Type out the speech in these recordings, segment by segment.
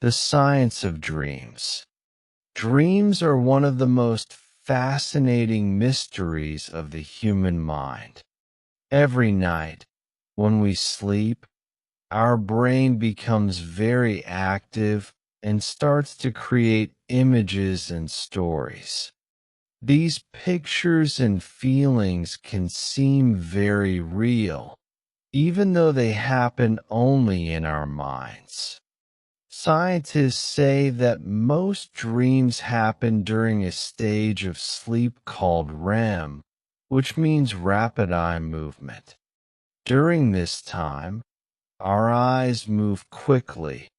The science of dreams. Dreams are one of the most fascinating mysteries of the human mind. Every night, when we sleep, our brain becomes very active and starts to create images and stories. These pictures and feelings can seem very real, even though they happen only in our minds. Scientists say that most dreams happen during a stage of sleep called REM, which means rapid eye movement. During this time, our eyes move quickly,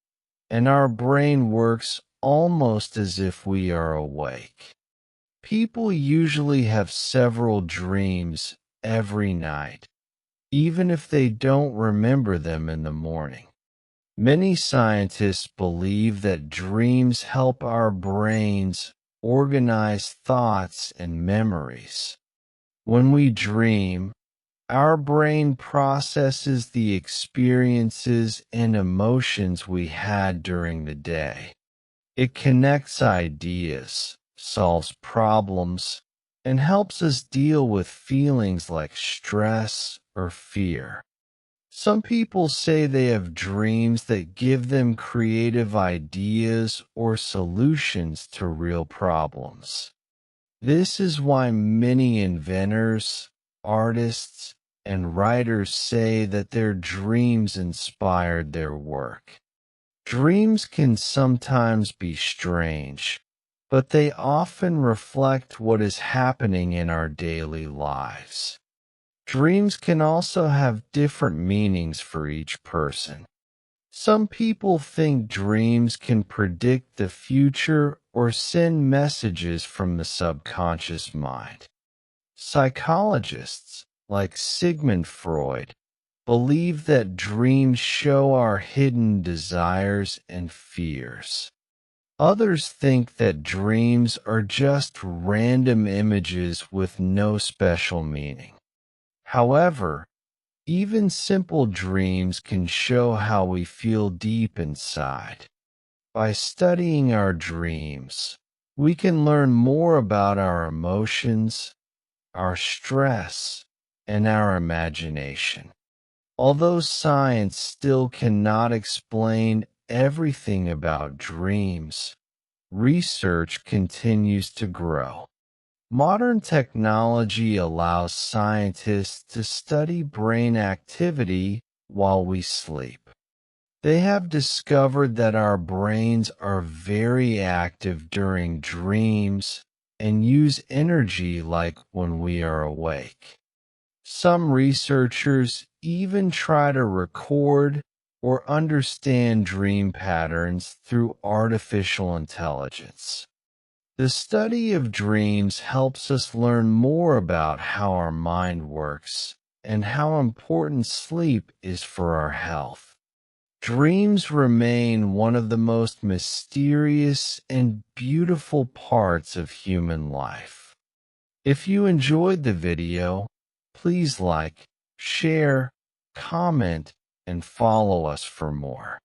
and our brain works almost as if we are awake. People usually have several dreams every night, even if they don't remember them in the morning. Many scientists believe that dreams help our brains organize thoughts and memories. When we dream, our brain processes the experiences and emotions we had during the day. It connects ideas, solves problems, and helps us deal with feelings like stress or fear. Some people say they have dreams that give them creative ideas or solutions to real problems. This is why many inventors, artists, and writers say that their dreams inspired their work. Dreams can sometimes be strange, but they often reflect what is happening in our daily lives. Dreams can also have different meanings for each person. Some people think dreams can predict the future or send messages from the subconscious mind. Psychologists, like Sigmund Freud, believe that dreams show our hidden desires and fears. Others think that dreams are just random images with no special meaning. However, even simple dreams can show how we feel deep inside. By studying our dreams, we can learn more about our emotions, our stress, and our imagination. Although science still cannot explain everything about dreams, research continues to grow. Modern technology allows scientists to study brain activity while we sleep. They have discovered that our brains are very active during dreams and use energy like when we are awake. Some researchers even try to record or understand dream patterns through artificial intelligence. The study of dreams helps us learn more about how our mind works and how important sleep is for our health. Dreams remain one of the most mysterious and beautiful parts of human life. If you enjoyed the video, please like, share, comment, and follow us for more.